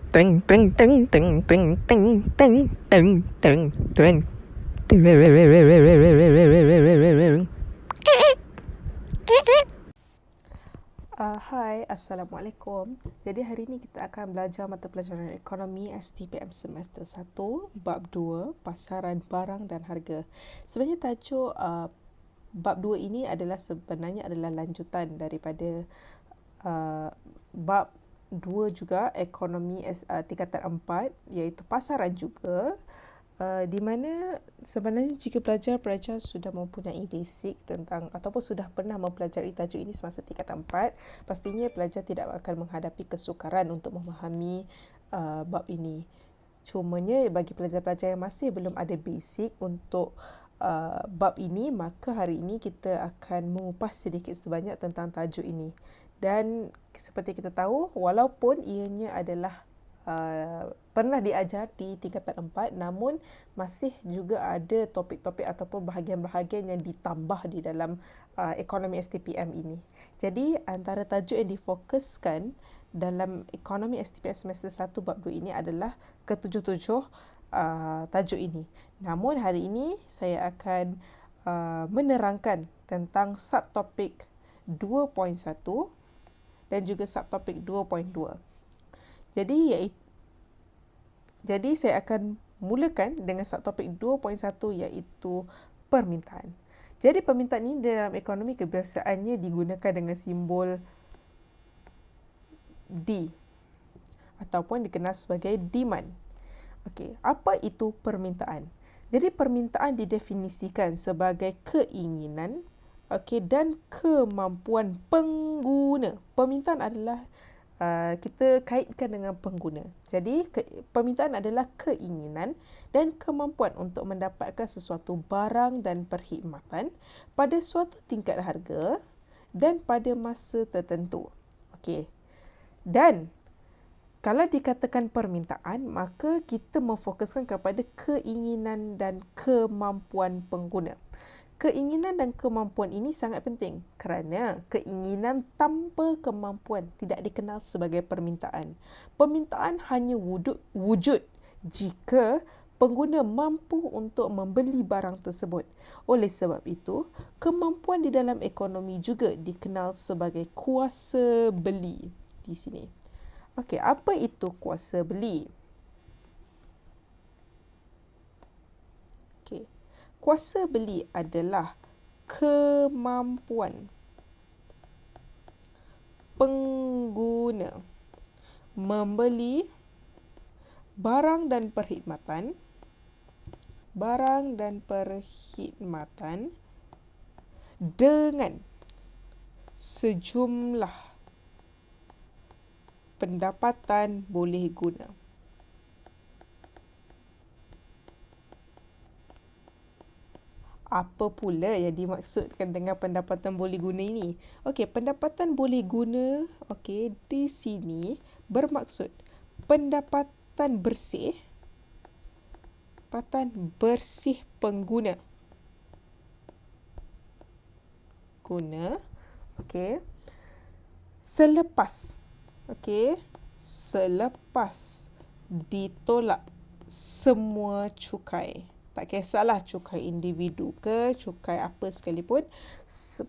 Teng teng teng teng teng teng teng teng teng teng. Hai, Assalamualaikum. Jadi hari ini kita akan belajar mata pelajaran ekonomi STPM semester 1, bab 2, pasaran barang dan harga. Sebenarnya tajuk bab 2 ini sebenarnya adalah lanjutan daripada bab 2 juga, ekonomi tingkatan 4, iaitu pasaran juga. Di mana sebenarnya jika pelajar-pelajar sudah mempunyai basic tentang ataupun sudah pernah mempelajari tajuk ini semasa tingkatan 4, pastinya pelajar tidak akan menghadapi kesukaran untuk memahami bab ini. Cumanya bagi pelajar-pelajar yang masih belum ada basic untuk bab ini, maka hari ini kita akan mengupas sedikit sebanyak tentang tajuk ini. Dan seperti kita tahu, walaupun ianya adalah pernah diajar di tingkatan 4, namun masih juga ada topik-topik ataupun bahagian-bahagian yang ditambah di dalam ekonomi STPM ini. Jadi antara tajuk yang difokuskan dalam ekonomi STPM semester 1 bab 2 ini adalah ketujuh-tujuh tajuk ini. Namun hari ini saya akan menerangkan tentang subtopik 2.1 dan juga subtopik 2.2. Jadi saya akan mulakan dengan subtopik 2.1 iaitu permintaan. Jadi permintaan ini dalam ekonomi kebiasaannya digunakan dengan simbol D ataupun dikenal sebagai demand. Okey, apa itu permintaan? Jadi permintaan didefinisikan sebagai keinginan dan kemampuan pengguna. Permintaan adalah kita kaitkan dengan pengguna. Jadi permintaan adalah keinginan dan kemampuan untuk mendapatkan sesuatu barang dan perkhidmatan pada suatu tingkat harga dan pada masa tertentu. Okey. Dan kalau dikatakan permintaan, maka kita memfokuskan kepada keinginan dan kemampuan pengguna. Keinginan dan kemampuan ini sangat penting kerana keinginan tanpa kemampuan tidak dikenal sebagai permintaan. Permintaan hanya wujud jika pengguna mampu untuk membeli barang tersebut. Oleh sebab itu, kemampuan di dalam ekonomi juga dikenal sebagai kuasa beli di sini. Okey, apa itu kuasa beli? Okey. Kuasa beli adalah kemampuan pengguna membeli barang dan perkhidmatan dengan sejumlah pendapatan boleh guna. Apa pula yang dimaksudkan dengan pendapatan boleh guna ini? Okey, pendapatan boleh guna di sini bermaksud pendapatan bersih pengguna. Selepas ditolak semua cukai. Tak kisahlah cukai individu ke cukai apa sekalipun,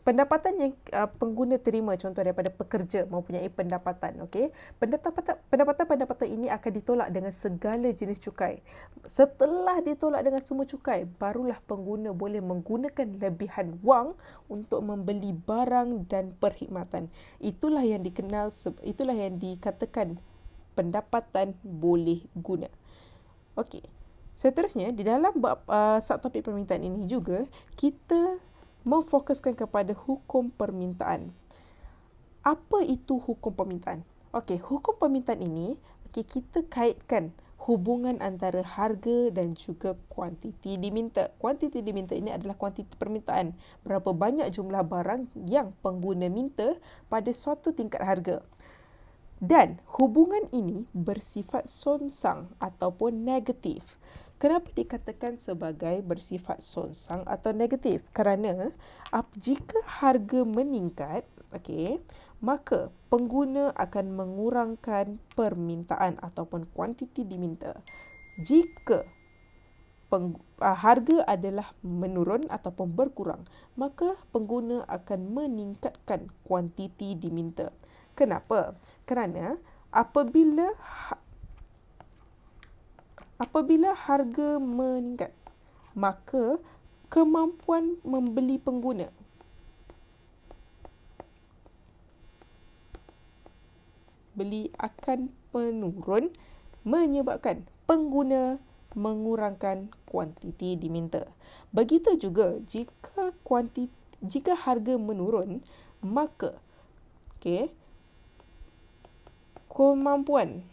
pendapatan yang pengguna terima, contoh daripada pekerja mempunyai pendapatan, pendapatan ini akan ditolak dengan segala jenis cukai. Setelah ditolak dengan semua cukai, barulah pengguna boleh menggunakan lebihan wang untuk membeli barang dan perkhidmatan. Itulah yang dikatakan pendapatan boleh guna. Okey. Seterusnya, di dalam bab subtopik permintaan ini juga, kita memfokuskan kepada hukum permintaan. Apa itu hukum permintaan? Okey, hukum permintaan ini kita kaitkan hubungan antara harga dan juga kuantiti diminta. Kuantiti diminta ini adalah kuantiti permintaan. Berapa banyak jumlah barang yang pengguna minta pada suatu tingkat harga. Dan hubungan ini bersifat sonsang ataupun negatif. Kenapa dikatakan sebagai bersifat sonsang atau negatif? Kerana jika harga meningkat, maka pengguna akan mengurangkan permintaan ataupun kuantiti diminta. Jika harga adalah menurun ataupun berkurang, maka pengguna akan meningkatkan kuantiti diminta. Kenapa? Kerana apabila harga meningkat, maka kemampuan membeli pengguna beli akan menurun, menyebabkan pengguna mengurangkan kuantiti diminta. Begitu juga jika harga menurun, maka kemampuan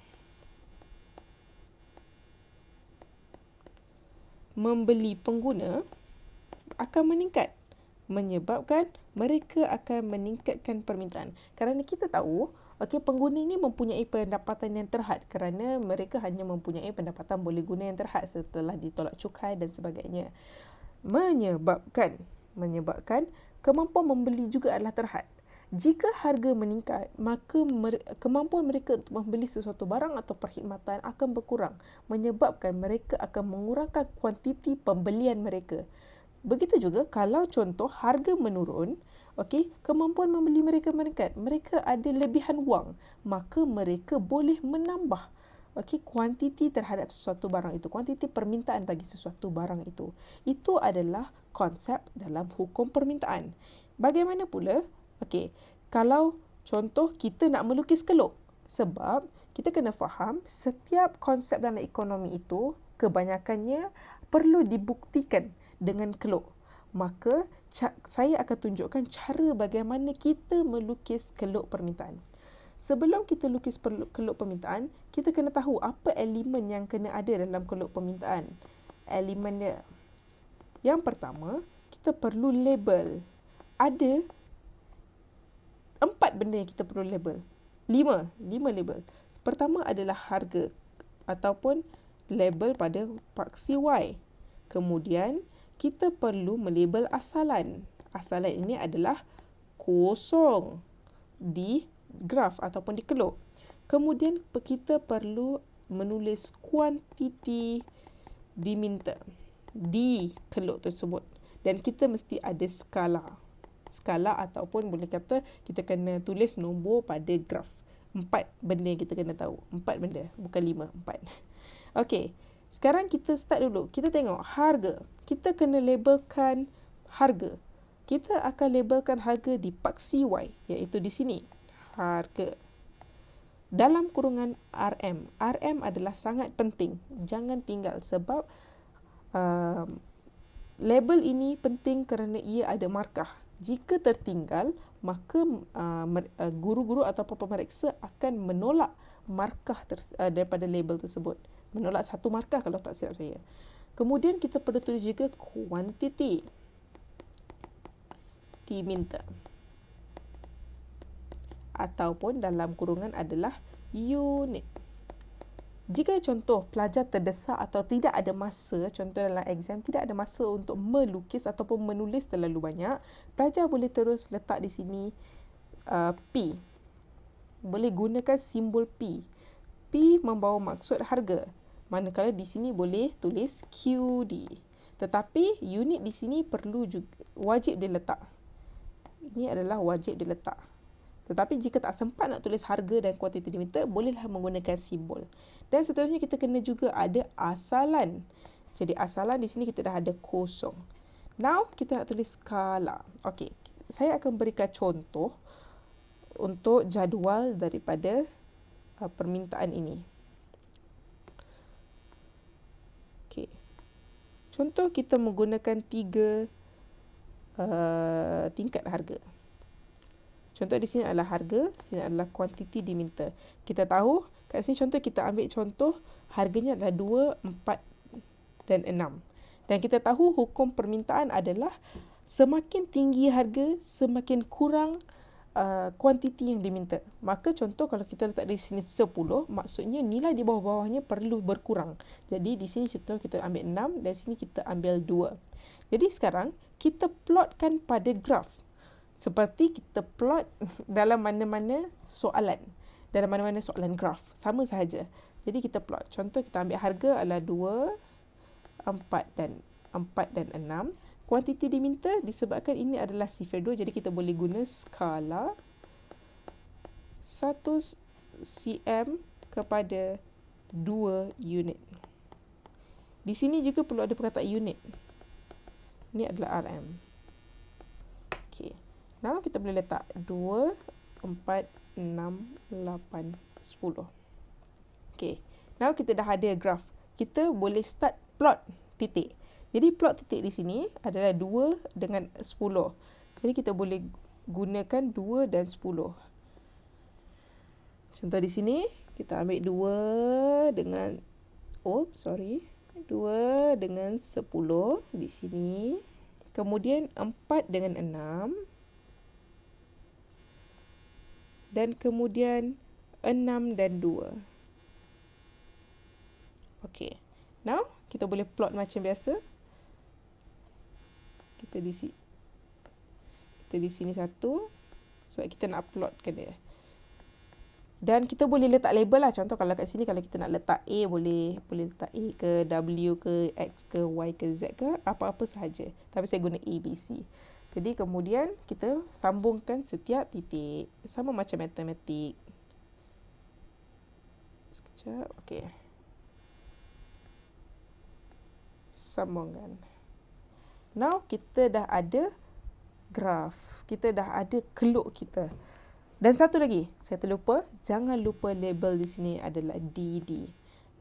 membeli pengguna akan meningkat, menyebabkan mereka akan meningkatkan permintaan. Kerana kita tahu pengguna ini mempunyai pendapatan yang terhad kerana mereka hanya mempunyai pendapatan boleh guna yang terhad setelah ditolak cukai dan sebagainya. Menyebabkan kemampuan membeli juga adalah terhad. Jika harga meningkat, maka kemampuan mereka untuk membeli sesuatu barang atau perkhidmatan akan berkurang, menyebabkan mereka akan mengurangkan kuantiti pembelian mereka. Begitu juga kalau contoh harga menurun, kemampuan membeli mereka meningkat. Mereka ada lebihan wang, maka mereka boleh menambah kuantiti terhadap sesuatu barang itu, kuantiti permintaan bagi sesuatu barang itu. Itu adalah konsep dalam hukum permintaan. Bagaimana pula kalau contoh kita nak melukis keluk, sebab kita kena faham setiap konsep dalam ekonomi itu kebanyakannya perlu dibuktikan dengan keluk. Maka saya akan tunjukkan cara bagaimana kita melukis keluk permintaan. Sebelum kita lukis keluk permintaan, kita kena tahu apa elemen yang kena ada dalam keluk permintaan. Elemennya, yang pertama, kita perlu label. Ada 4 benda yang kita perlu label. 5 label. Pertama adalah harga ataupun label pada paksi Y. Kemudian kita perlu melabel asalan. Asalan ini adalah kosong di graf ataupun di keluk. Kemudian kita perlu menulis kuantiti diminta di keluk tersebut. Dan kita mesti ada skala ataupun boleh kata kita kena tulis nombor pada graf. 4 benda yang kita kena tahu. 4 benda, bukan 5, 4. Sekarang kita start dulu. Kita tengok harga. Kita kena labelkan harga. Kita akan labelkan harga di paksi Y, iaitu di sini. Harga. Dalam kurungan RM. RM adalah sangat penting. Jangan tinggal sebab label ini penting kerana ia ada markah. Jika tertinggal, maka guru-guru atau pemeriksa akan menolak markah daripada label tersebut. Menolak satu markah kalau tak silap saya. Kemudian kita perlu tulis juga kuantiti diminta. Ataupun dalam kurungan adalah unit. Jika contoh pelajar terdesak atau tidak ada masa, contoh dalam exam tidak ada masa untuk melukis ataupun menulis terlalu banyak, pelajar boleh terus letak di sini P. Boleh gunakan simbol P. P membawa maksud harga. Manakala di sini boleh tulis QD. Tetapi unit di sini perlu juga wajib diletak. Ini adalah wajib diletak. Tetapi jika tak sempat nak tulis harga dan kuantiti diminta, bolehlah menggunakan simbol. Dan seterusnya kita kena juga ada asalan. Jadi asalan di sini kita dah ada kosong. Now kita nak tulis skala. Saya akan berikan contoh untuk jadual daripada permintaan ini. Contoh kita menggunakan 3 tingkat harga. Contoh di sini adalah harga, di sini adalah kuantiti diminta. Kita tahu, kat sini contoh kita ambil contoh harganya adalah 2, 4 dan 6. Dan kita tahu hukum permintaan adalah semakin tinggi harga, semakin kurang kuantiti yang diminta. Maka contoh kalau kita letak di sini 10, maksudnya nilai di bawah-bawahnya perlu berkurang. Jadi di sini contoh kita ambil 6 dan sini kita ambil 2. Jadi sekarang kita plotkan pada graf. Seperti kita plot dalam mana-mana soalan. Dalam mana-mana soalan graf. Sama sahaja. Jadi kita plot. Contoh kita ambil harga adalah 2, 4 dan 6. Kuantiti diminta disebabkan ini adalah sifar 2. Jadi kita boleh guna skala 1 cm kepada 2 unit. Di sini juga perlu ada perkataan unit. Ini adalah RM. Okay. Now kita boleh letak 2, 4, 6, 8, 10. Okay. Now kita dah ada graf. Kita boleh start plot titik. Jadi plot titik di sini adalah 2 dengan 10. Jadi kita boleh gunakan 2 dan 10. Contoh di sini kita ambil 2 dengan 2 dengan 10 di sini. Kemudian 4 dengan 6. Dan kemudian 6 dan 2. Okey. Now, kita boleh plot macam biasa. Kita di sini satu. Sebab kita nak plotkan dia. Dan kita boleh letak label lah. Contoh kalau kat sini, kalau kita nak letak A, boleh letak A ke W ke X ke Y ke Z ke, apa-apa sahaja. Tapi saya guna A, B, C. Jadi kemudian kita sambungkan setiap titik. Sama macam matematik. Sekejap, okey. Sambungkan. Now kita dah ada graf. Kita dah ada keluk kita. Dan satu lagi, saya terlupa, jangan lupa label di sini adalah DD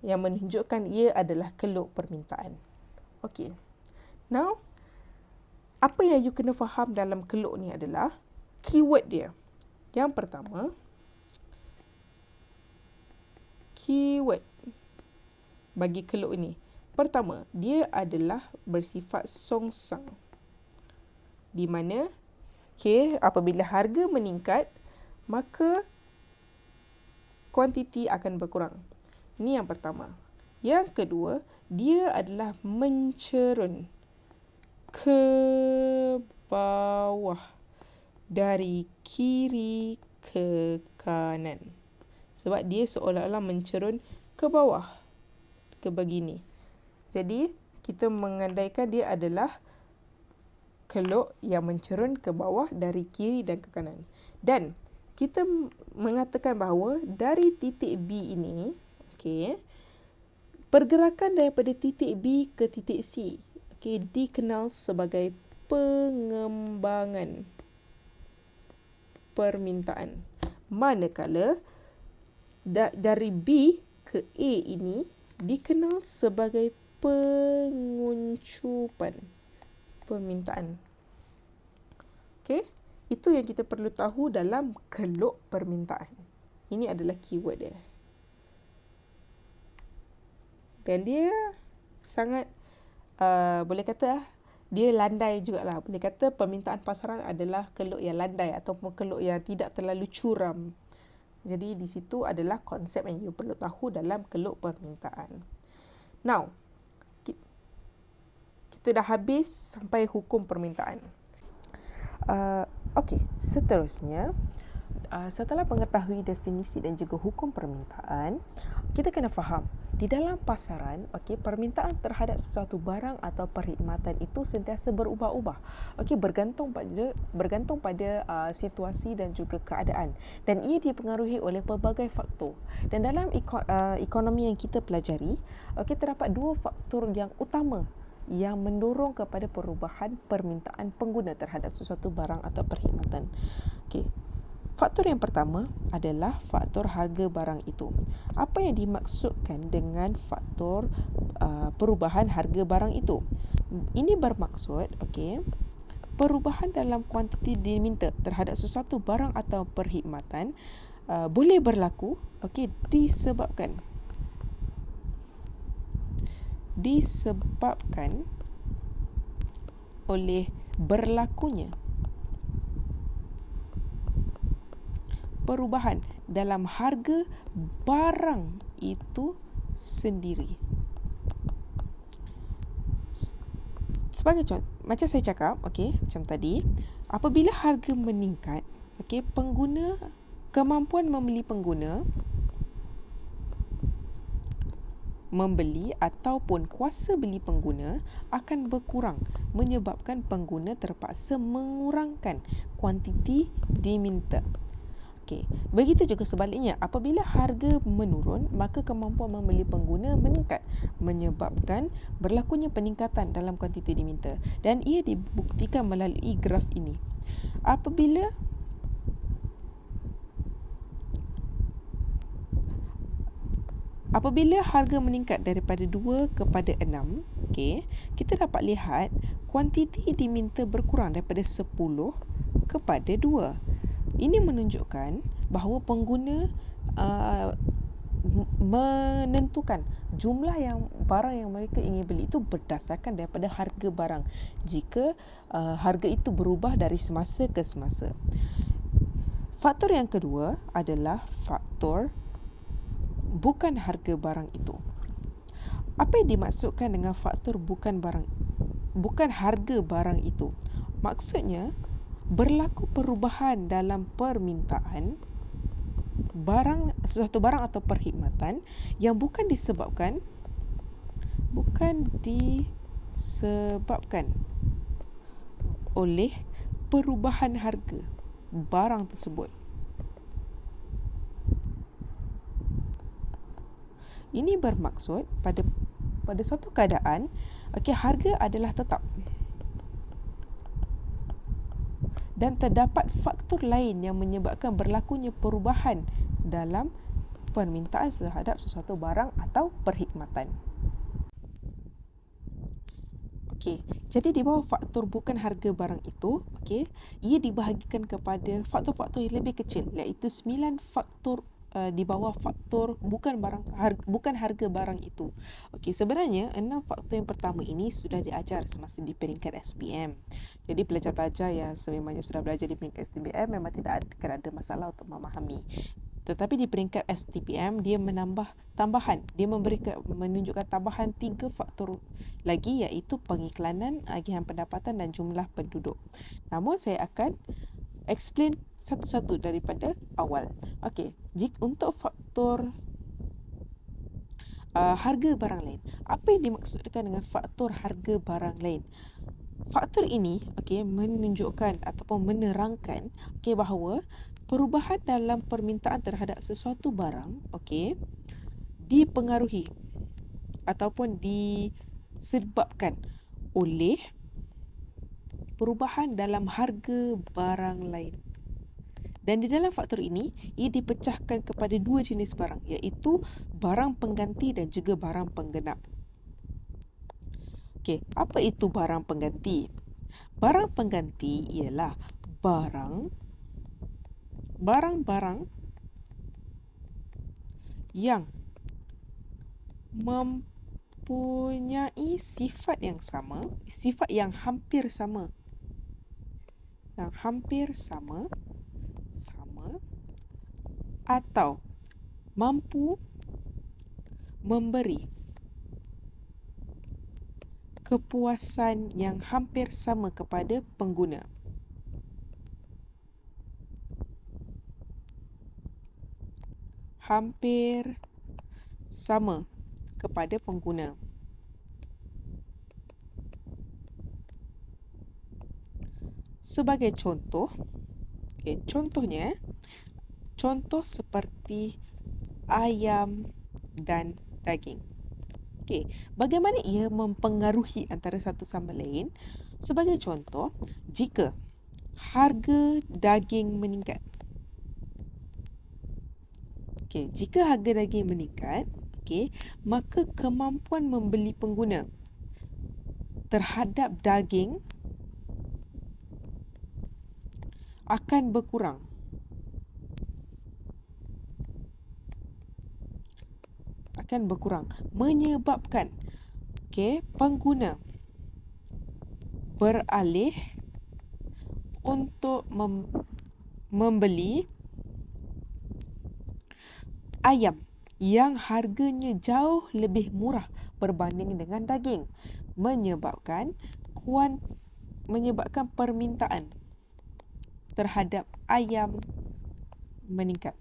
yang menunjukkan ia adalah keluk permintaan. Okey. Now, apa yang you kena faham dalam keluk ni adalah keyword dia. Yang pertama, keyword bagi keluk ini. Pertama, dia adalah bersifat songsang. Di mana, apabila harga meningkat, maka kuantiti akan berkurang. Ini yang pertama. Yang kedua, dia adalah mencerun ke bawah dari kiri ke kanan. Sebab dia seolah-olah mencerun ke bawah, ke begini. Jadi, kita mengandaikan dia adalah keluk yang mencerun ke bawah dari kiri dan ke kanan. Dan kita mengatakan bahawa dari titik B ini, pergerakan daripada titik B ke titik C, dikenal sebagai pengembangan permintaan. Manakala dari B ke A ini dikenal sebagai penguncupan permintaan. Itu yang kita perlu tahu dalam keluk permintaan. Ini adalah keyword dia. Dan dia sangat, boleh kata, dia landai jugalah. Boleh kata permintaan pasaran adalah keluk yang landai ataupun keluk yang tidak terlalu curam. Jadi di situ adalah konsep yang you perlu tahu dalam keluk permintaan. Now, kita dah habis sampai hukum permintaan. Seterusnya, setelah mengetahui definisi dan juga hukum permintaan, kita kena faham di dalam pasaran, permintaan terhadap sesuatu barang atau perkhidmatan itu sentiasa berubah-ubah. Bergantung pada situasi dan juga keadaan, dan ia dipengaruhi oleh pelbagai faktor. Dan dalam ekonomi yang kita pelajari, terdapat dua faktor yang utama yang mendorong kepada perubahan permintaan pengguna terhadap sesuatu barang atau perkhidmatan. Faktor yang pertama adalah faktor harga barang itu. Apa yang dimaksudkan dengan faktor perubahan harga barang itu? Ini bermaksud, perubahan dalam kuantiti diminta terhadap sesuatu barang atau perkhidmatan boleh berlaku, disebabkan oleh berlakunya perubahan dalam harga barang itu sendiri. Sebagai contoh, macam saya cakap, macam tadi, Apabila harga meningkat, okey, kemampuan membeli pengguna membeli ataupun kuasa beli pengguna akan berkurang, menyebabkan pengguna terpaksa mengurangkan kuantiti diminta. Okey, begitu juga sebaliknya, apabila harga menurun, maka kemampuan membeli pengguna meningkat, menyebabkan berlakunya peningkatan dalam kuantiti diminta, dan ia dibuktikan melalui graf ini. Apabila harga meningkat daripada 2 kepada 6, okay, kita dapat lihat kuantiti diminta berkurang daripada 10 kepada 2. Ini menunjukkan bahawa pengguna menentukan jumlah barang yang mereka ingin beli itu berdasarkan daripada harga barang, jika harga itu berubah dari semasa ke semasa. Faktor yang kedua adalah faktor bukan harga barang itu. Apa yang dimaksudkan dengan faktor bukan harga barang itu? Maksudnya, berlaku perubahan dalam permintaan sesuatu barang atau perkhidmatan yang bukan disebabkan oleh perubahan harga barang tersebut. Ini bermaksud pada suatu keadaan, harga adalah tetap dan terdapat faktor lain yang menyebabkan berlakunya perubahan dalam permintaan terhadap sesuatu barang atau perkhidmatan. Jadi di bawah faktor bukan harga barang itu, ia dibahagikan kepada faktor-faktor yang lebih kecil, iaitu 9 faktor di bawah faktor bukan harga barang itu. Sebenarnya 6 faktor yang pertama ini sudah diajar semasa di peringkat SPM. Jadi pelajar-pelajar yang sememangnya sudah belajar di peringkat SPM memang tidak akan ada masalah untuk memahami. Tetapi di peringkat STPM dia menunjukkan tambahan 3 faktor lagi, iaitu pengiklanan, agihan pendapatan dan jumlah penduduk. Namun saya akan explain satu-satu daripada awal. Jika untuk faktor harga barang lain, apa yang dimaksudkan dengan faktor harga barang lain? Faktor ini menunjukkan ataupun menerangkan bahawa perubahan dalam permintaan terhadap sesuatu barang dipengaruhi ataupun disebabkan oleh perubahan dalam harga barang lain. Dan di dalam faktor ini, ia dipecahkan kepada 2 jenis barang, iaitu barang pengganti dan juga barang penggenap. Apa itu barang pengganti? Barang pengganti ialah barang-barang yang mempunyai sifat yang hampir sama atau mampu memberi kepuasan yang hampir sama kepada pengguna. Hampir sama kepada pengguna. Sebagai contoh, contoh seperti ayam dan daging. Bagaimana ia mempengaruhi antara satu sama lain? Sebagai contoh, jika harga daging meningkat. Jika harga daging meningkat, maka kemampuan membeli pengguna terhadap daging akan berkurang. Menyebabkan pengguna beralih untuk membeli ayam yang harganya jauh lebih murah berbanding dengan daging, menyebabkan permintaan terhadap ayam meningkat.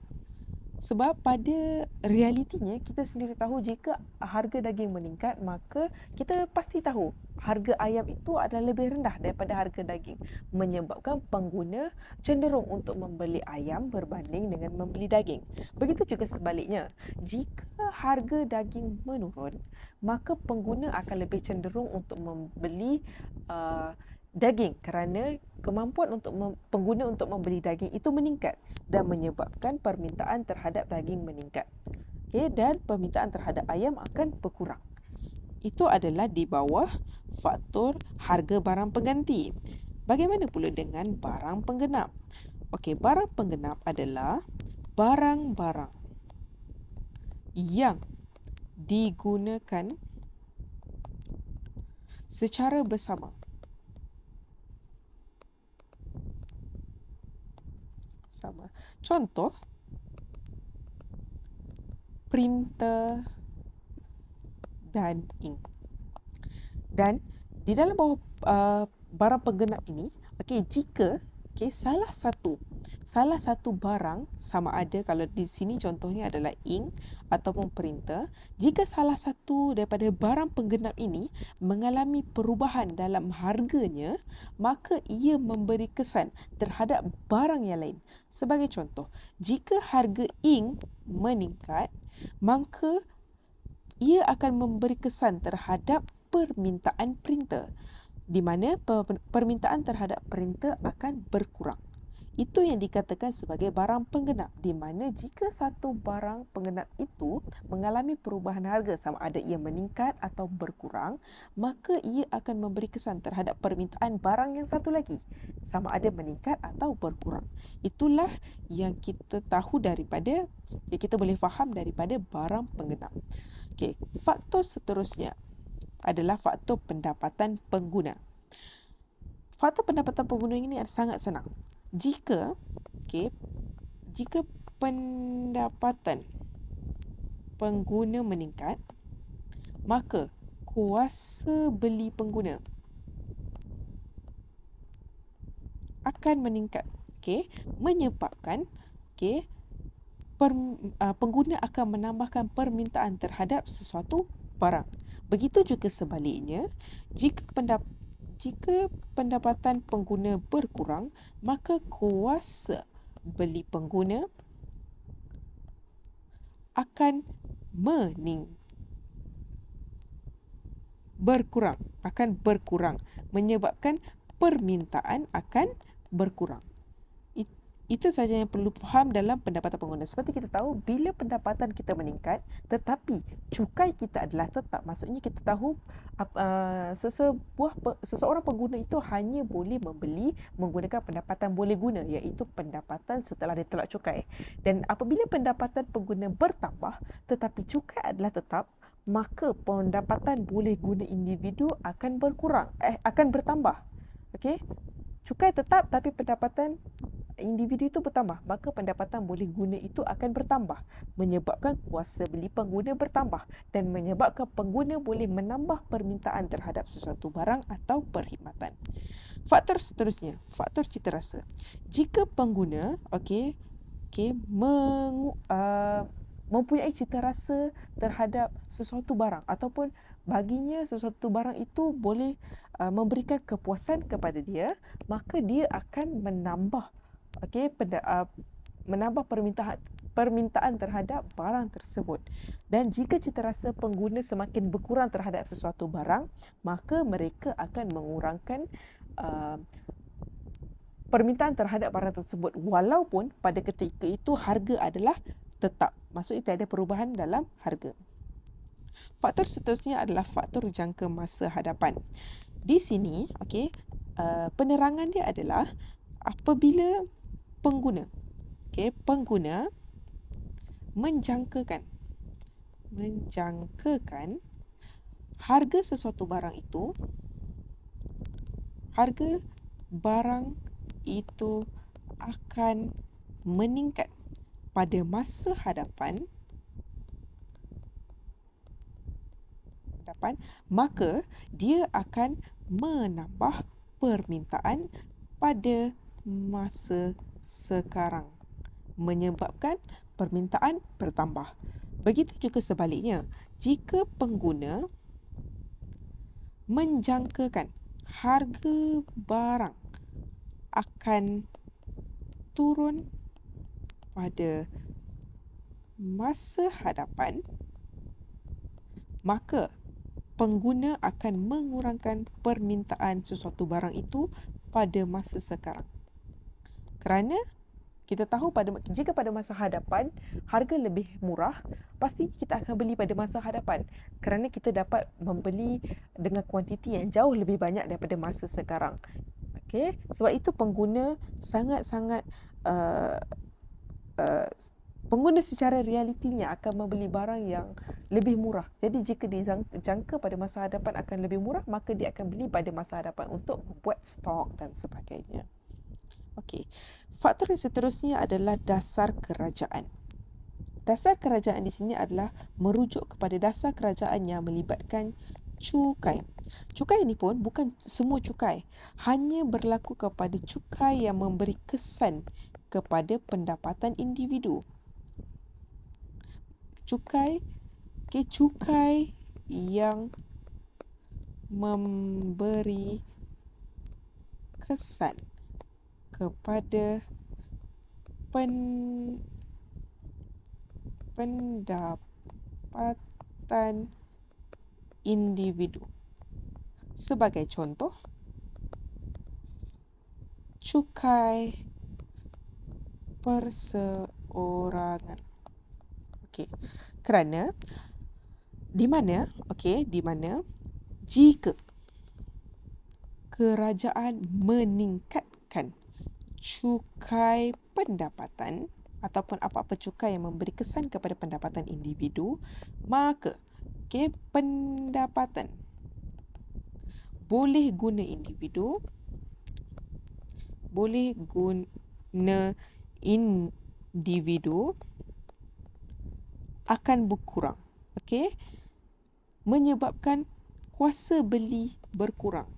Sebab pada realitinya kita sendiri tahu jika harga daging meningkat, maka kita pasti tahu harga ayam itu adalah lebih rendah daripada harga daging, menyebabkan pengguna cenderung untuk membeli ayam berbanding dengan membeli daging. Begitu juga sebaliknya, jika harga daging menurun, maka pengguna akan lebih cenderung untuk membeli daging kerana kemampuan untuk pengguna untuk membeli daging itu meningkat dan menyebabkan permintaan terhadap daging meningkat. Okay, dan permintaan terhadap ayam akan berkurang. Itu adalah di bawah faktor harga barang pengganti. Bagaimana pula dengan barang penggenap? Okey, barang penggenap adalah barang-barang yang digunakan secara bersama. Contoh, printer dan ink. Dan di dalam bawah barang penggenap ini, jika salah satu barang sama ada, kalau di sini contohnya adalah ink ataupun printer, jika salah satu daripada barang penggenap ini mengalami perubahan dalam harganya, maka ia memberi kesan terhadap barang yang lain. Sebagai contoh, jika harga ink meningkat, maka ia akan memberi kesan terhadap permintaan printer, di mana permintaan terhadap printer akan berkurang. Itu yang dikatakan sebagai barang penggenap, di mana jika satu barang penggenap itu mengalami perubahan harga sama ada ia meningkat atau berkurang, maka ia akan memberi kesan terhadap permintaan barang yang satu lagi sama ada meningkat atau berkurang. Itulah yang kita tahu daripada, yang kita boleh faham daripada barang penggenap. Okey, faktor seterusnya adalah faktor pendapatan pengguna. Faktor pendapatan pengguna ini sangat senang. Jika pendapatan pengguna meningkat, maka kuasa beli pengguna akan meningkat. Menyebabkan pengguna akan menambahkan permintaan terhadap sesuatu barang. Begitu juga sebaliknya, jika pendapatan pengguna berkurang, maka kuasa beli pengguna akan berkurang, menyebabkan permintaan akan berkurang. Itu saja yang perlu faham dalam pendapatan pengguna. Seperti kita tahu, bila pendapatan kita meningkat tetapi cukai kita adalah tetap, maksudnya kita tahu seseorang pengguna itu hanya boleh membeli menggunakan pendapatan boleh guna, iaitu pendapatan setelah ditolak cukai. Dan apabila pendapatan pengguna bertambah tetapi cukai adalah tetap, maka pendapatan boleh guna individu akan bertambah. Cukai tetap tapi pendapatan individu itu bertambah, maka pendapatan boleh guna itu akan bertambah, menyebabkan kuasa beli pengguna bertambah dan menyebabkan pengguna boleh menambah permintaan terhadap sesuatu barang atau perkhidmatan. Faktor seterusnya, faktor citarasa. Jika pengguna mempunyai citarasa terhadap sesuatu barang, ataupun baginya sesuatu barang itu boleh memberikan kepuasan kepada dia, maka dia akan menambah permintaan terhadap barang tersebut. Dan jika citarasa pengguna semakin berkurang terhadap sesuatu barang, maka mereka akan mengurangkan permintaan terhadap barang tersebut, walaupun pada ketika itu harga adalah tetap, maksudnya tidak ada perubahan dalam harga. Faktor seterusnya adalah faktor jangka masa hadapan. Di sini penerangan dia adalah apabila pengguna menjangkakan harga sesuatu barang itu, harga barang itu akan meningkat pada masa hadapan, maka dia akan menambah permintaan pada masa sekarang, menyebabkan permintaan bertambah. Begitu juga sebaliknya, jika pengguna menjangkakan harga barang akan turun pada masa hadapan, maka pengguna akan mengurangkan permintaan sesuatu barang itu pada masa sekarang. Kerana kita tahu jika pada masa hadapan harga lebih murah, pasti kita akan beli pada masa hadapan kerana kita dapat membeli dengan kuantiti yang jauh lebih banyak daripada masa sekarang. Okey, sebab itu pengguna sangat-sangat pengguna secara realitinya akan membeli barang yang lebih murah. Jadi jika dijangka pada masa hadapan akan lebih murah, maka dia akan beli pada masa hadapan untuk membuat stok dan sebagainya. Okey, faktor yang seterusnya adalah dasar kerajaan. Dasar kerajaan di sini adalah merujuk kepada dasar kerajaan yang melibatkan cukai. Cukai ini pun bukan semua cukai, hanya berlaku kepada cukai yang memberi kesan kepada pendapatan individu. Cukai yang memberi kesan kepada pendapatan individu. Sebagai contoh, cukai perseorangan. Okey. Kerana di mana jika kerajaan meningkatkan cukai pendapatan ataupun apa-apa cukai yang memberi kesan kepada pendapatan individu, maka pendapatan boleh guna individu akan berkurang. Okey, menyebabkan kuasa beli berkurang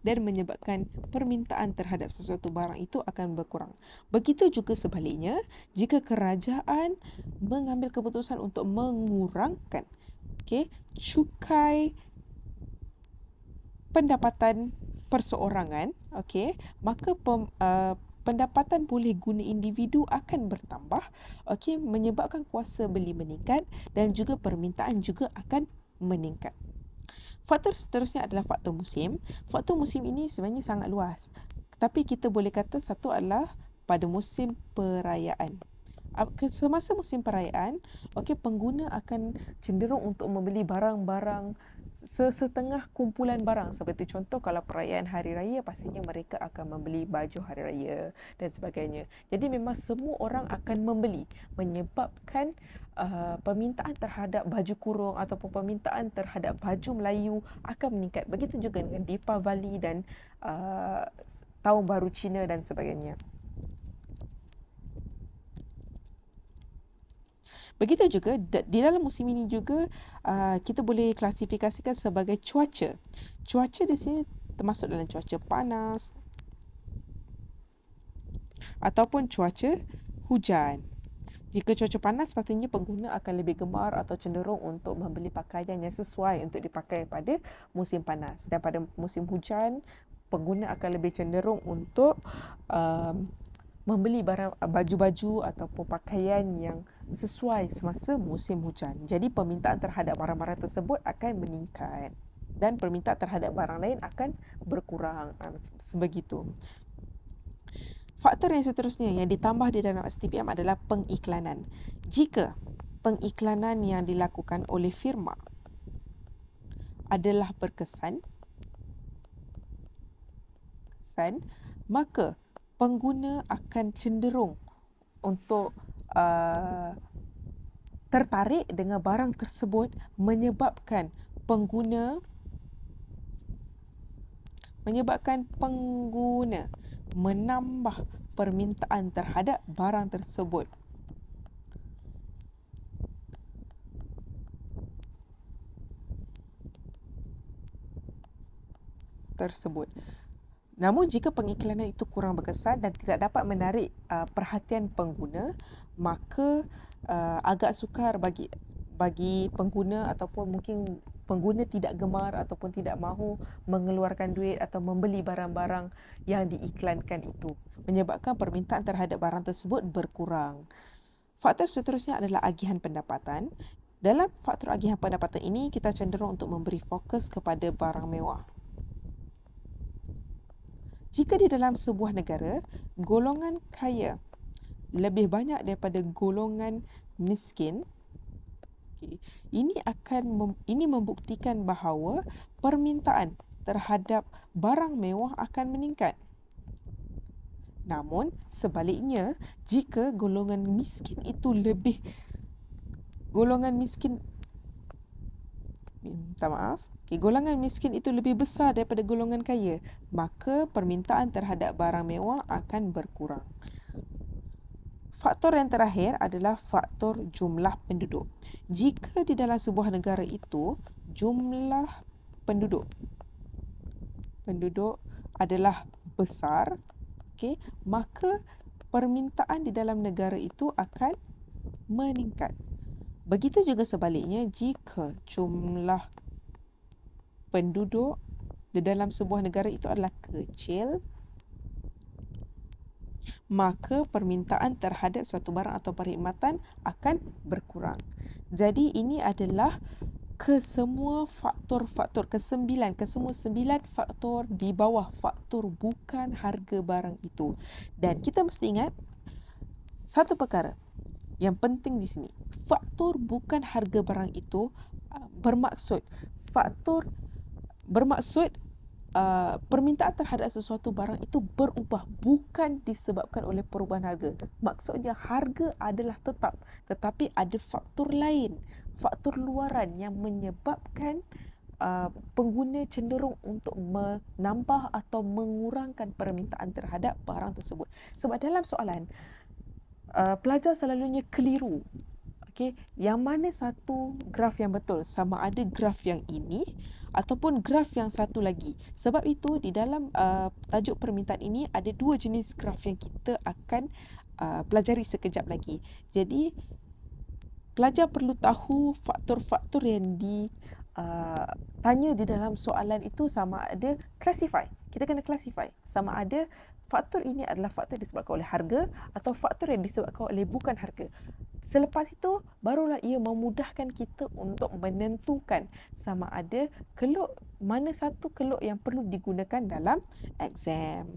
dan menyebabkan permintaan terhadap sesuatu barang itu akan berkurang. Begitu juga sebaliknya, jika kerajaan mengambil keputusan untuk mengurangkan cukai pendapatan perseorangan, maka pendapatan boleh guna individu akan bertambah, menyebabkan kuasa beli meningkat dan juga permintaan juga akan meningkat. Faktor seterusnya adalah faktor musim. Faktor musim ini sebenarnya sangat luas. Tapi kita boleh kata satu adalah pada musim perayaan. Semasa musim perayaan, pengguna akan cenderung untuk membeli barang-barang setengah kumpulan barang. Seperti contoh kalau perayaan hari raya, pastinya mereka akan membeli baju hari raya dan sebagainya. Jadi memang semua orang akan membeli, menyebabkan permintaan terhadap baju kurung ataupun permintaan terhadap baju Melayu akan meningkat. Begitu juga dengan Deepavali dan Tahun Baru Cina dan sebagainya. Begitu juga di dalam musim ini juga kita boleh klasifikasikan sebagai cuaca. Cuaca di sini termasuk dalam cuaca panas ataupun cuaca hujan. Jika cuaca panas, sepatutnya pengguna akan lebih gemar atau cenderung untuk membeli pakaian yang sesuai untuk dipakai pada musim panas. Dan pada musim hujan, pengguna akan lebih cenderung untuk membeli baju-baju ataupun pakaian yang sesuai semasa musim hujan. Jadi permintaan terhadap barang-barang tersebut akan meningkat dan permintaan terhadap barang lain akan berkurang. Sebegitu. Faktor yang seterusnya yang ditambah di dalam STPM adalah pengiklanan. Jika pengiklanan yang dilakukan oleh firma adalah berkesan, maka pengguna akan cenderung untuk tertarik dengan barang tersebut, menyebabkan pengguna menambah permintaan terhadap barang tersebut. tersebut. Namun jika pengiklanan itu kurang berkesan dan tidak dapat menarik perhatian pengguna, maka agak sukar bagi pengguna ataupun mungkin pengguna tidak gemar ataupun tidak mahu mengeluarkan duit atau membeli barang-barang yang diiklankan itu, menyebabkan permintaan terhadap barang tersebut berkurang. Faktor seterusnya adalah agihan pendapatan. Dalam faktor agihan pendapatan ini, kita cenderung untuk memberi fokus kepada barang mewah. Jika di dalam sebuah negara, golongan kaya lebih banyak daripada golongan miskin, ini membuktikan bahawa permintaan terhadap barang mewah akan meningkat. Namun, sebaliknya, jika golongan miskin itu lebih besar daripada golongan kaya, maka permintaan terhadap barang mewah akan berkurang. Faktor yang terakhir adalah faktor jumlah penduduk. Jika di dalam sebuah negara itu jumlah penduduk adalah besar, maka permintaan di dalam negara itu akan meningkat. Begitu juga sebaliknya, jika jumlah penduduk di dalam sebuah negara itu adalah kecil, maka permintaan terhadap suatu barang atau perkhidmatan akan berkurang. Jadi ini adalah kesemua sembilan faktor di bawah faktor bukan harga barang itu. Dan kita mesti ingat satu perkara yang penting di sini. Faktor bukan harga barang itu bermaksud permintaan terhadap sesuatu barang itu berubah, bukan disebabkan oleh perubahan harga. Maksudnya harga adalah tetap, tetapi ada faktor lain, faktor luaran yang menyebabkan pengguna cenderung untuk menambah atau mengurangkan permintaan terhadap barang tersebut. Sebab dalam soalan, pelajar selalunya keliru. Yang mana satu graf yang betul? Sama ada graf yang ini ataupun graf yang satu lagi. Sebab itu di dalam tajuk permintaan ini ada dua jenis graf yang kita akan pelajari sekejap lagi. Jadi pelajar perlu tahu faktor-faktor yang ditanya di dalam soalan itu sama ada classify. Kita kena classify sama ada faktor ini adalah faktor disebabkan oleh harga atau faktor yang disebabkan oleh bukan harga. Selepas itu, barulah ia memudahkan kita untuk menentukan sama ada mana satu keluk yang perlu digunakan dalam exam.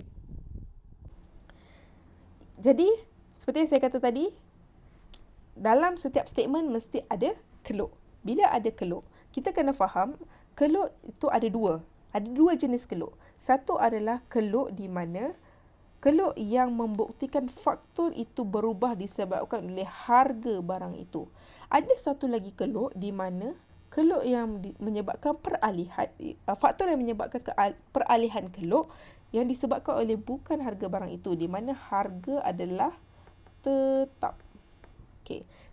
Jadi, seperti yang saya kata tadi, dalam setiap statement mesti ada keluk. Bila ada keluk, kita kena faham keluk itu ada dua. Ada dua jenis keluk. Satu adalah keluk di mana keluk yang membuktikan faktor itu berubah disebabkan oleh harga barang itu. Ada satu lagi keluk di mana keluk yang menyebabkan faktor yang menyebabkan peralihan keluk yang disebabkan oleh bukan harga barang itu, di mana harga adalah tetap.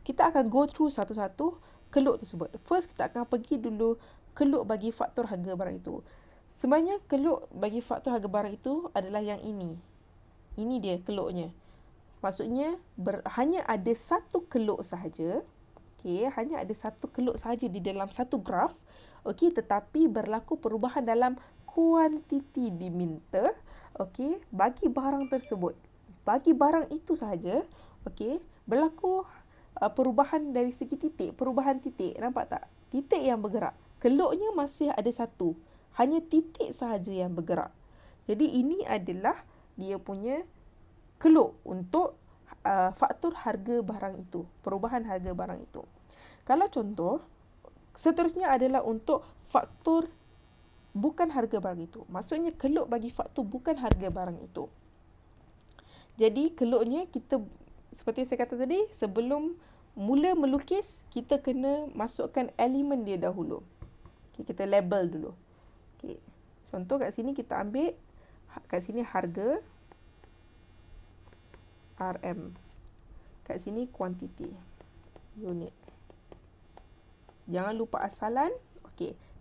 Kita akan go through satu-satu keluk tersebut. First, kita akan pergi dulu keluk bagi faktor harga barang itu. Sebenarnya keluk bagi faktor harga barang itu adalah yang ini. Ini dia keluknya. Maksudnya hanya ada satu keluk sahaja. Hanya ada satu keluk sahaja di dalam satu graf. Tetapi berlaku perubahan dalam kuantiti diminta. Bagi barang tersebut. Bagi barang itu sahaja. Berlaku perubahan dari segi titik. Perubahan titik. Nampak tak? Titik yang bergerak. Keluknya masih ada satu. Hanya titik sahaja yang bergerak. Jadi ini adalah dia punya keluk untuk faktor harga barang itu, perubahan harga barang itu. Kalau contoh, seterusnya adalah untuk faktor bukan harga barang itu. Maksudnya keluk bagi faktor bukan harga barang itu. Jadi keluknya kita, seperti saya kata tadi, sebelum mula melukis, kita kena masukkan elemen dia dahulu. Kita label dulu. Contoh kat sini kita ambil, kat sini harga RM. Kat sini kuantiti unit. Jangan lupa asalan.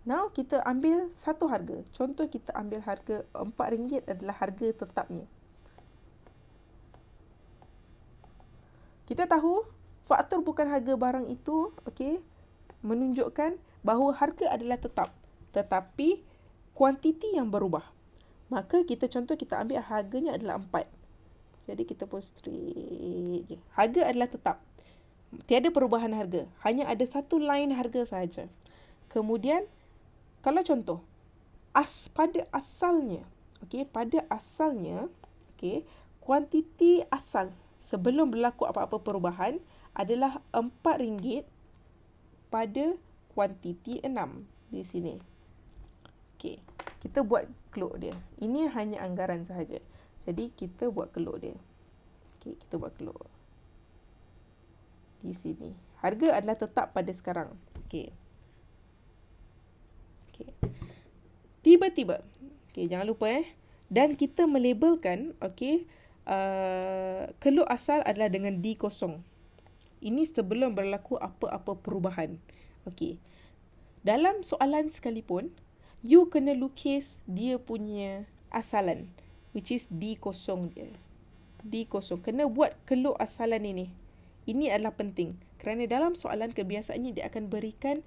Now kita ambil satu harga. Contoh kita ambil harga RM4 adalah harga tetapnya. Kita tahu faktor bukan harga barang itu menunjukkan bahawa harga adalah tetap. Tetapi kuantiti yang berubah. Maka kita ambil harganya adalah 4. Jadi kita pun straight je. Harga adalah tetap. Tiada perubahan harga. Hanya ada satu line harga sahaja. Kemudian, kalau contoh, pada asalnya, kuantiti asal sebelum berlaku apa-apa perubahan adalah RM4 pada kuantiti 6 di sini. Okey, kita buat keluk dia. Ini hanya anggaran sahaja. Jadi kita buat keluk dia. Okey, kita buat keluk. Di sini. Harga adalah tetap pada sekarang. Okey. Okey. Tiba-tiba. Okey, jangan lupa dan kita melabelkan keluk asal adalah dengan D kosong. Ini sebelum berlaku apa-apa perubahan. Okey. Dalam soalan sekalipun, you kena lukis dia punya asalan, which is D kosong dia. D kosong. Kena buat keluk asalan ini. Ini adalah penting. Kerana dalam soalan kebiasaannya dia akan berikan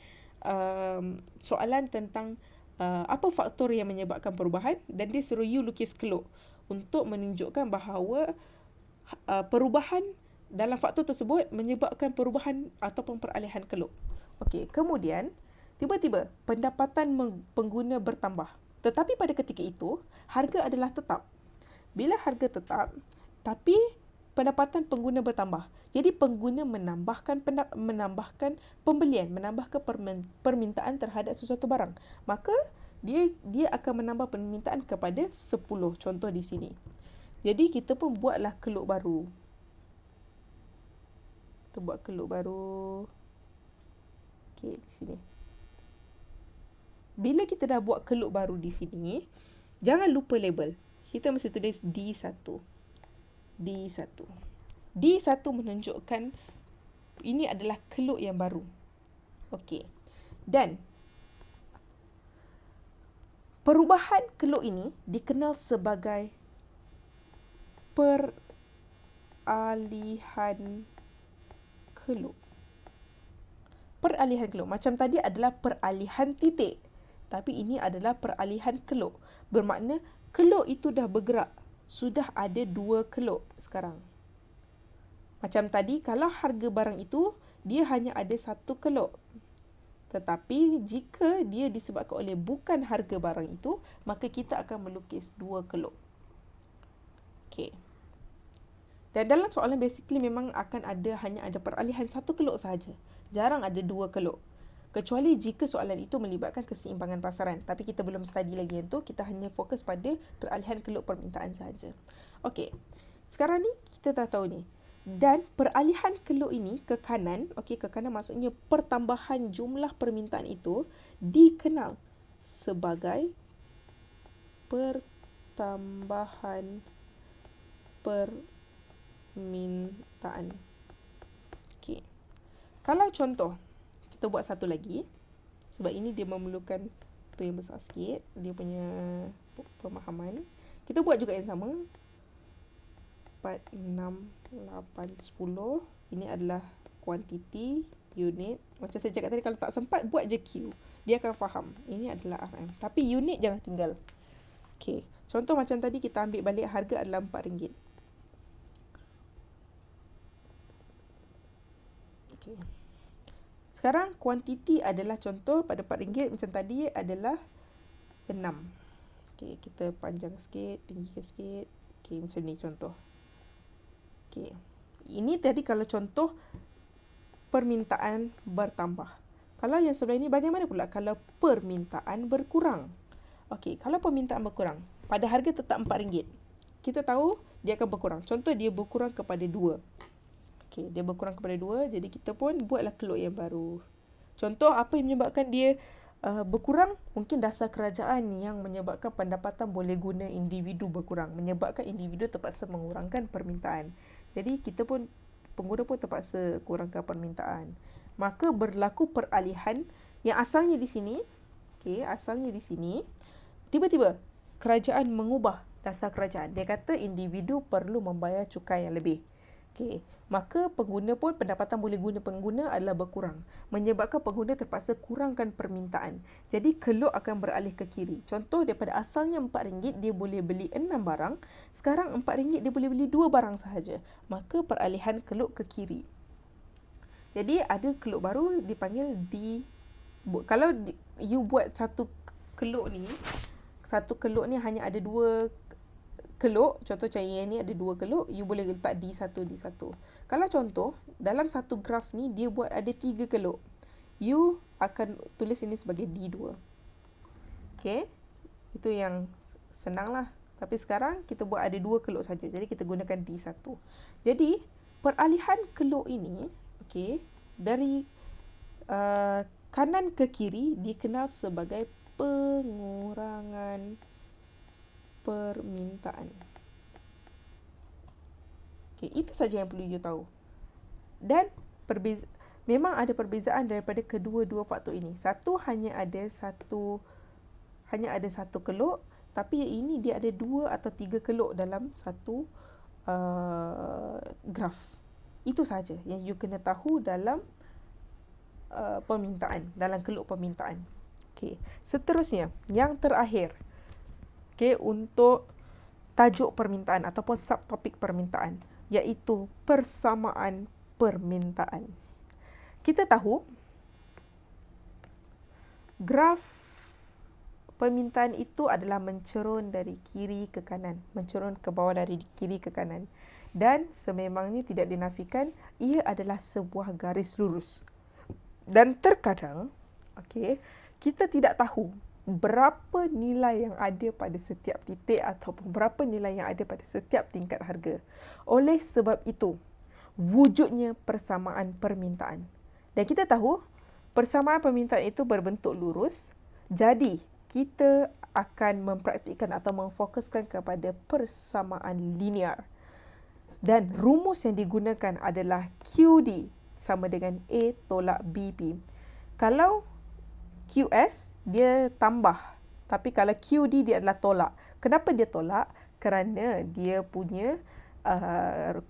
soalan tentang apa faktor yang menyebabkan perubahan dan dia suruh you lukis keluk untuk menunjukkan bahawa perubahan dalam faktor tersebut menyebabkan perubahan ataupun peralihan keluk. Okey, kemudian tiba-tiba pendapatan pengguna bertambah. Tetapi pada ketika itu, harga adalah tetap. Bila harga tetap, tapi pendapatan pengguna bertambah. Jadi pengguna menambahkan pembelian, menambahkan permintaan terhadap sesuatu barang. Maka dia akan menambah permintaan kepada 10. Contoh di sini. Jadi kita pun buatlah keluk baru. Kita buat keluk baru. Okey, di sini. Bila kita dah buat keluk baru di sini, jangan lupa label. Kita mesti tulis D1. D1. D1 menunjukkan ini adalah keluk yang baru. Okey. Dan perubahan keluk ini dikenal sebagai peralihan keluk. Peralihan keluk. Macam tadi adalah peralihan titik. Tapi ini adalah peralihan keluk. Bermakna keluk itu dah bergerak. Sudah ada 2 keluk sekarang. Macam tadi, kalau harga barang itu, dia hanya ada 1 keluk. Tetapi, jika dia disebabkan oleh bukan harga barang itu, maka kita akan melukis 2 keluk. Okey. Dan dalam soalan basically memang akan hanya ada peralihan 1 keluk sahaja. Jarang ada 2 keluk. Kecuali jika soalan itu melibatkan keseimbangan pasaran. Tapi kita belum study lagi yang tu. Kita hanya fokus pada peralihan keluk permintaan sahaja. Okey. Sekarang ni kita dah tahu ni. Dan peralihan keluk ini ke kanan. Okey, ke kanan maksudnya pertambahan jumlah permintaan itu dikenal sebagai pertambahan permintaan. Okey. Kalau contoh kita buat satu lagi, sebab ini dia memerlukan tu yang besar sikit, dia punya pemahaman. Kita buat juga yang sama. 4, 6, 8, 10. Ini adalah kuantiti, unit. Macam saya cakap tadi, kalau tak sempat, buat je Q. Dia akan faham. Ini adalah RM. Tapi unit jangan tinggal. Okey. Contoh macam tadi, kita ambil balik harga adalah RM4. Okey. Sekarang kuantiti adalah contoh pada RM4 macam tadi adalah 6. Okey, kita panjang sikit, tinggikan sikit. Okey, macam ni contoh. Okey. Ini tadi kalau contoh permintaan bertambah. Kalau yang sebelah ini bagaimana pula kalau permintaan berkurang? Okey, kalau permintaan berkurang pada harga tetap RM4, kita tahu dia akan berkurang. Contoh dia berkurang kepada 2. Okey, dia berkurang kepada 2, jadi kita pun buatlah keluk yang baru. Contoh apa yang menyebabkan dia berkurang? Mungkin dasar kerajaan yang menyebabkan pendapatan boleh guna individu berkurang, menyebabkan individu terpaksa mengurangkan permintaan. Jadi kita pun, pengguna pun terpaksa kurangkan permintaan. Maka berlaku peralihan yang asalnya di sini Okey, asalnya di sini. Tiba-tiba kerajaan mengubah dasar kerajaan. Dia kata individu perlu membayar cukai yang lebih. Okey, maka pengguna pun pendapatan boleh guna pengguna adalah berkurang. Menyebabkan pengguna terpaksa kurangkan permintaan. Jadi Keluk akan beralih ke kiri. Contoh daripada asalnya RM4 dia boleh beli 6 barang, sekarang RM4 dia boleh beli 2 barang sahaja. Maka peralihan Keluk ke kiri. Jadi ada Keluk baru dipanggil kalau you buat satu Keluk ni hanya ada 2 Keluk, contoh cahaya ni ada 2 Keluk, you boleh letak D1, D1. Kalau contoh, dalam satu graf ni, dia buat ada 3 Keluk. You akan tulis ini sebagai D2. Okay, itu yang senang lah. Tapi sekarang, kita buat ada 2 Keluk saja. Jadi, kita gunakan D1. Jadi, peralihan Keluk ini, okay, dari kanan ke kiri, dikenal sebagai pengurangan permintaan. Okay, itu saja yang perlu you tahu. Dan memang ada perbezaan daripada kedua-dua faktor ini. Hanya ada satu Keluk, tapi yang ini dia ada 2 atau 3 Keluk dalam satu graf. Itu saja yang you kena tahu dalam permintaan, dalam Keluk permintaan. Okay. Seterusnya, yang terakhir. Okay, untuk tajuk permintaan ataupun subtopik permintaan, iaitu persamaan permintaan. Kita tahu graf permintaan itu adalah mencerun dari kiri ke kanan, mencerun ke bawah dari kiri ke kanan. Dan sememangnya tidak dinafikan, ia adalah sebuah garis lurus. Dan terkadang, okay, kita tidak tahu berapa nilai yang ada pada setiap titik ataupun berapa nilai yang ada pada setiap tingkat harga. Oleh sebab itu, wujudnya persamaan permintaan. Dan kita tahu, persamaan permintaan itu berbentuk lurus. Jadi, kita akan mempraktikkan atau memfokuskan kepada persamaan linear. Dan rumus yang digunakan adalah QD sama dengan A tolak BP. Kalau QS, dia tambah. Tapi kalau QD, dia adalah tolak. Kenapa dia tolak? Kerana dia punya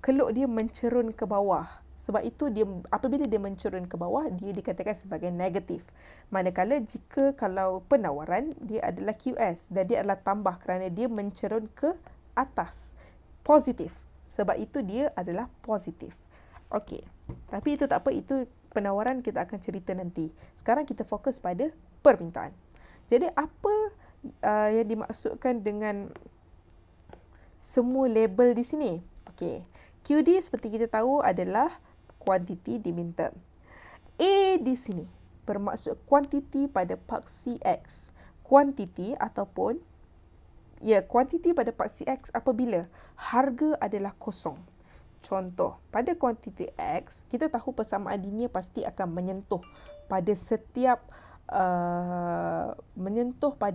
Keluk dia mencerun ke bawah. Sebab itu, apabila dia mencerun ke bawah, dia dikatakan sebagai negatif. Manakala kalau penawaran, dia adalah QS. Dan dia adalah tambah kerana dia mencerun ke atas. Positif. Sebab itu, dia adalah positif. Okey. Tapi itu tak apa, itu penawaran kita akan cerita nanti. Sekarang kita fokus pada permintaan. Jadi apa yang dimaksudkan dengan semua label di sini? Okey. QD seperti kita tahu adalah kuantiti diminta. A di sini bermaksud kuantiti pada paksi X. Kuantiti ataupun kuantiti pada paksi X apabila harga adalah kosong. Contoh, pada kuantiti X, kita tahu persamaan linear pasti akan menyentuh pada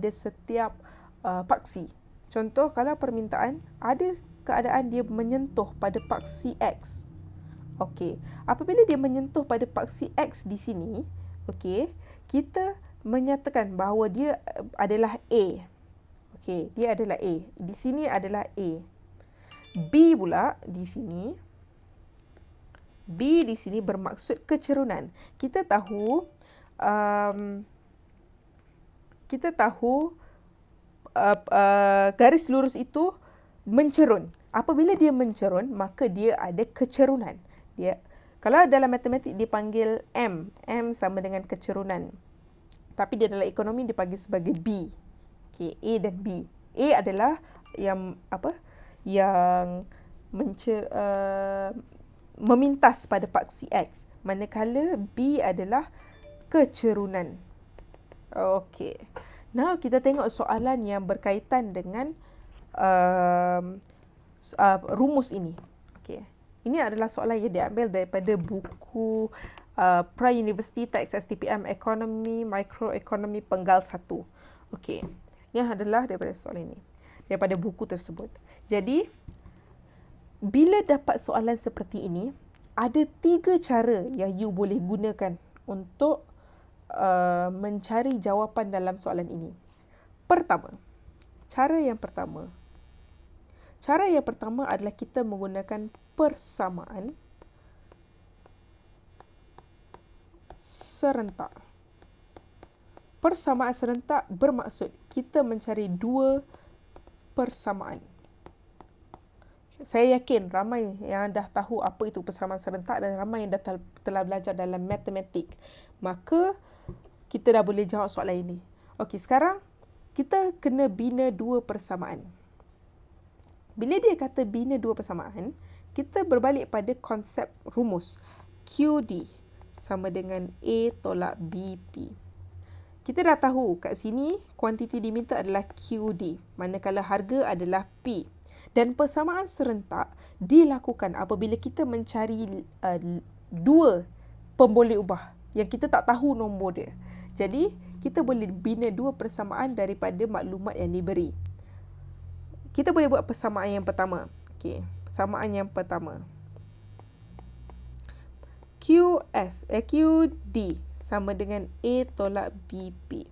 setiap paksi. Contoh, kalau permintaan, ada keadaan dia menyentuh pada paksi X. Okey, apabila dia menyentuh pada paksi X di sini, okey, kita menyatakan bahawa dia adalah A. Okey, dia adalah A. Di sini adalah A. B pula di sini. B di sini bermaksud kecerunan. Kita tahu garis lurus itu mencerun. Apabila dia mencerun, maka dia ada kecerunan. Kalau dalam matematik dipanggil M. M sama dengan kecerunan. Tapi dia dalam ekonomi dipanggil sebagai B. Okay, A dan B. A adalah yang memintas pada paksi X. Manakala B adalah kecerunan. Okey. Now kita tengok soalan yang berkaitan dengan rumus ini. Okey. Ini adalah soalan yang diambil daripada buku Pra-University Teks STPM Ekonomi Mikroekonomi Penggal 1. Okey. Yang adalah daripada soalan ini. Daripada buku tersebut. Jadi, bila dapat soalan seperti ini, ada 3 cara yang you boleh gunakan untuk mencari jawapan dalam soalan ini. Cara yang pertama adalah kita menggunakan persamaan serentak. Persamaan serentak bermaksud kita mencari dua persamaan. Saya yakin ramai yang dah tahu apa itu persamaan serentak dan ramai yang dah telah belajar dalam matematik. Maka kita dah boleh jawab soalan ini. Okey, sekarang kita kena bina dua persamaan. Bila dia kata bina dua persamaan, kita berbalik pada konsep rumus. QD sama dengan A tolak BP. Kita dah tahu kat sini kuantiti diminta adalah QD, manakala harga adalah P. Dan persamaan serentak dilakukan apabila kita mencari dua pemboleh ubah yang kita tak tahu nombor dia. Jadi, kita boleh bina dua persamaan daripada maklumat yang diberi. Kita boleh buat persamaan yang pertama. Okey, persamaan yang pertama. QD sama dengan A tolak BP.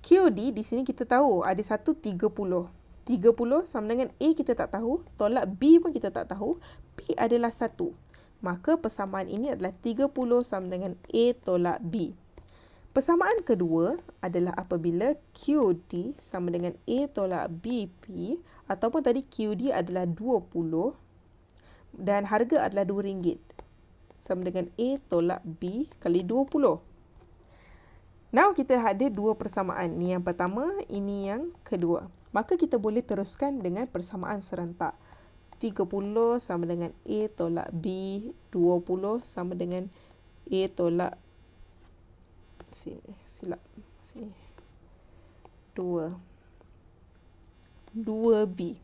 QD di sini kita tahu ada 130. 30 sama dengan A kita tak tahu, tolak B pun kita tak tahu, P adalah 1. Maka persamaan ini adalah 30 sama dengan A tolak B. Persamaan kedua adalah apabila QD sama dengan A tolak BP, ataupun tadi QD adalah 20 dan harga adalah RM2 sama dengan A tolak B kali 20. Now kita ada dua persamaan. Ini yang pertama, ini yang kedua. Maka kita boleh teruskan dengan persamaan serentak. 30 sama dengan A tolak B, 20 sama dengan A tolak sini 2B.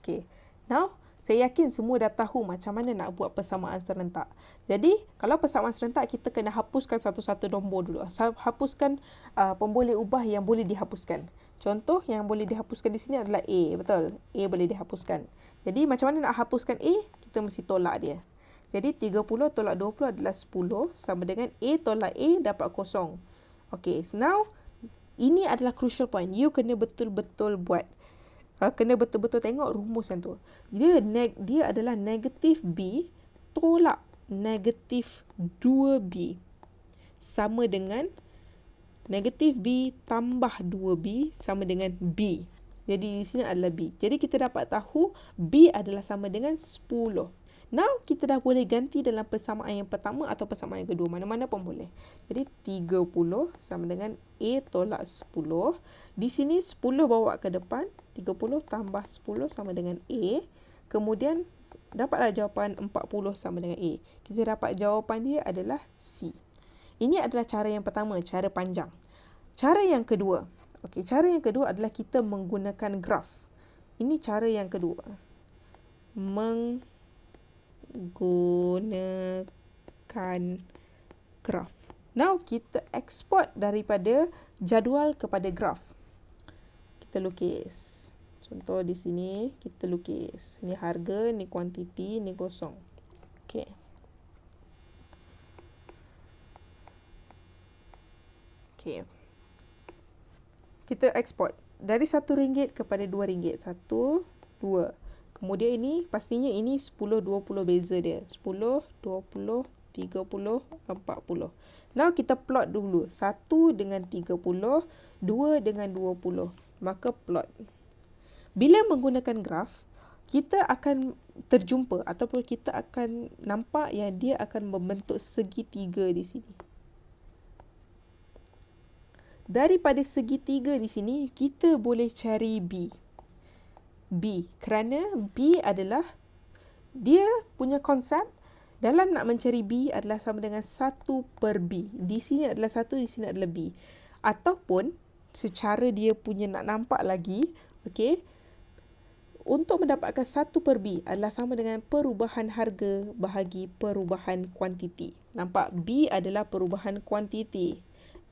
Okay. Now, saya yakin semua dah tahu macam mana nak buat persamaan serentak. Jadi, kalau persamaan serentak, kita kena hapuskan satu-satu nombor dulu. Hapuskan pemboleh ubah yang boleh dihapuskan. Contoh yang boleh dihapuskan di sini adalah A. Betul? A boleh dihapuskan. Jadi, macam mana nak hapuskan A? Kita mesti tolak dia. Jadi, 30 tolak 20 adalah 10 sama dengan A tolak A dapat kosong. Okay, so now, ini adalah crucial point. You kena betul-betul buat. Kena betul-betul tengok rumus yang tu. Dia adalah negatif B tolak negatif 2B sama dengan negatif B tambah 2B sama dengan B. Jadi di sini adalah B. Jadi kita dapat tahu B adalah sama dengan 10. Now kita dah boleh ganti dalam persamaan yang pertama atau persamaan yang kedua. Mana-mana pun boleh. Jadi 30 sama dengan A tolak 10. Di sini 10 bawa ke depan. 30 tambah 10 sama dengan A. Kemudian dapatlah jawapan 40 sama dengan A. Kita dapat jawapan dia adalah C. Ini adalah cara yang pertama, cara panjang. Cara yang kedua. Okey, cara yang kedua adalah kita menggunakan graf. Ini cara yang kedua. Menggunakan graf. Now kita export daripada jadual kepada graf. Kita lukis. Contoh di sini kita lukis. Ni harga, ni kuantiti, ni kosong. Okey. Okey. Kita export dari RM1 kepada RM2. 1, 2. Kemudian ini pastinya ini 10, 20 beza dia. 10, 20, 30, 40. Now kita plot dulu. 1 dengan 30, 2 dengan 20. Maka plot. Bila menggunakan graf, kita akan terjumpa ataupun kita akan nampak yang dia akan membentuk segitiga di sini. Daripada segitiga di sini, kita boleh cari B. B, kerana B adalah, dia punya konsep dalam nak mencari B adalah sama dengan 1 per B. Di sini adalah 1, di sini adalah B. Ataupun, secara dia punya nak nampak lagi, okay, untuk mendapatkan 1 per B adalah sama dengan perubahan harga bahagi perubahan kuantiti. Nampak? B adalah perubahan kuantiti.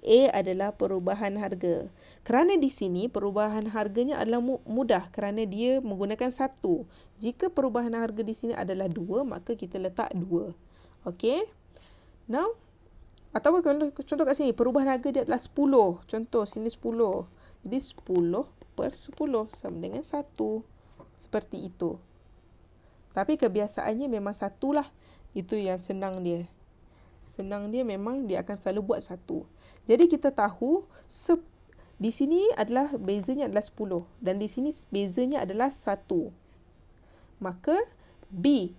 A adalah perubahan harga. Kerana di sini perubahan harganya adalah mudah kerana dia menggunakan 1. Jika perubahan harga di sini adalah 2, maka kita letak 2. Okey. Now, Atau contoh kat sini, perubahan harga dia adalah 10. Contoh, sini 10. Jadi 10 per 10 sama dengan 1. Seperti itu. Tapi kebiasaannya memang 1 lah. Itu yang senang dia. Senang dia memang dia akan selalu buat 1. Jadi kita tahu di sini adalah bezanya adalah 10. Dan di sini bezanya adalah 1. Maka B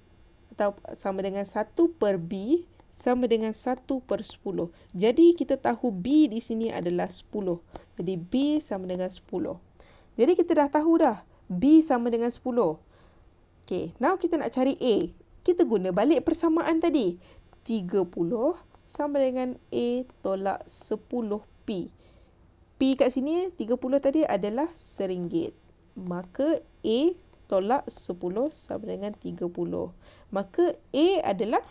atau sama dengan 1 per B sama dengan 1 per 10. Jadi kita tahu B di sini adalah 10. Jadi B sama dengan 10. Jadi kita dah tahu dah B sama dengan 10. Okay, now kita nak cari A. Kita guna balik persamaan tadi. 30 sama dengan A tolak 10P. P kat sini 30 tadi adalah RM1. Maka A tolak 10 sama dengan 30. Maka A adalah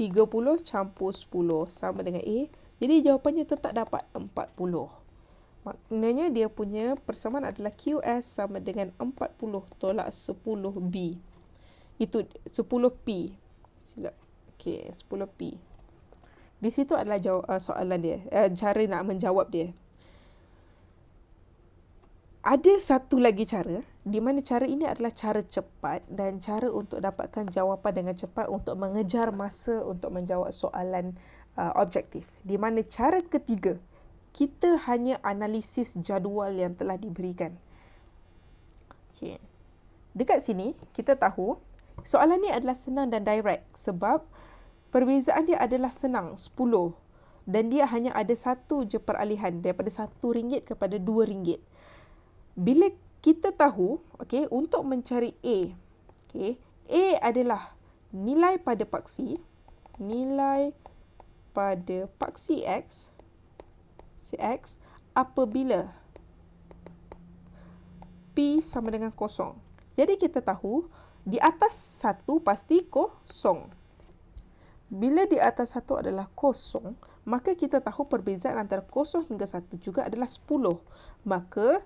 30 campur 10 sama dengan A. Jadi jawapannya tetap dapat 40. Maknanya dia punya persamaan adalah QS sama dengan 40 tolak 10B. Itu 10P. Silap. Okey, 10P. Di situ adalah soalan dia. Cara nak menjawab dia. Ada satu lagi cara, di mana cara ini adalah cara cepat dan cara untuk dapatkan jawapan dengan cepat untuk mengejar masa untuk menjawab soalan objektif. Di mana cara ketiga, kita hanya analisis jadual yang telah diberikan. Okay. Dekat sini, kita tahu soalan ni adalah senang dan direct sebab perbezaan dia adalah senang, 10. Dan dia hanya ada satu je peralihan daripada RM1 kepada RM2. Bila kita tahu, okay, untuk mencari A, okay, A adalah nilai pada paksi X, CX apabila P sama dengan kosong. Jadi kita tahu di atas 1 pasti kosong. Bila di atas 1 adalah kosong, maka kita tahu perbezaan antara kosong hingga 1 juga adalah 10. Maka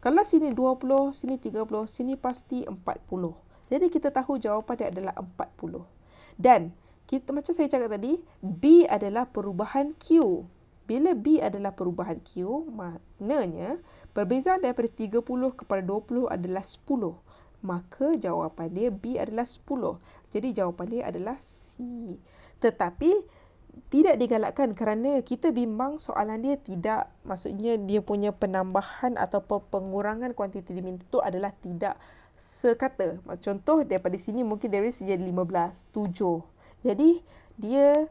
kalau sini 20, sini 30, sini pasti 40. Jadi kita tahu jawapan dia adalah 40. Dan kita macam saya cakap tadi, B adalah perubahan Q. Bila B adalah perubahan Q, maknanya perbezaan daripada 30 kepada 20 adalah 10. Maka jawapan dia B adalah 10. Jadi jawapan dia adalah C. Tetapi tidak digalakkan kerana kita bimbang soalan dia tidak, maksudnya dia punya penambahan atau pengurangan kuantiti diminta itu adalah tidak sekata. Contoh daripada sini mungkin dari segi 15, 7. Jadi dia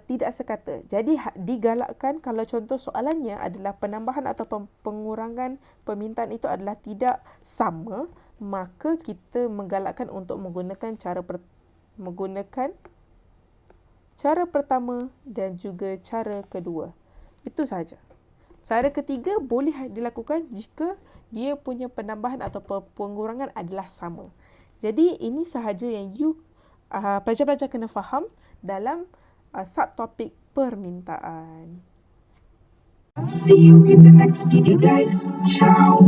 tidak sekata. Jadi digalakkan kalau contoh soalannya adalah penambahan atau pengurangan permintaan itu adalah tidak sama, maka kita menggalakkan untuk menggunakan cara pertama dan juga cara kedua. Itu sahaja. Cara ketiga boleh dilakukan jika dia punya penambahan atau pengurangan adalah sama. Jadi ini sahaja yang pelajar-pelajar kena faham dalam subtopik permintaan. See you in the next video, guys. Ciao.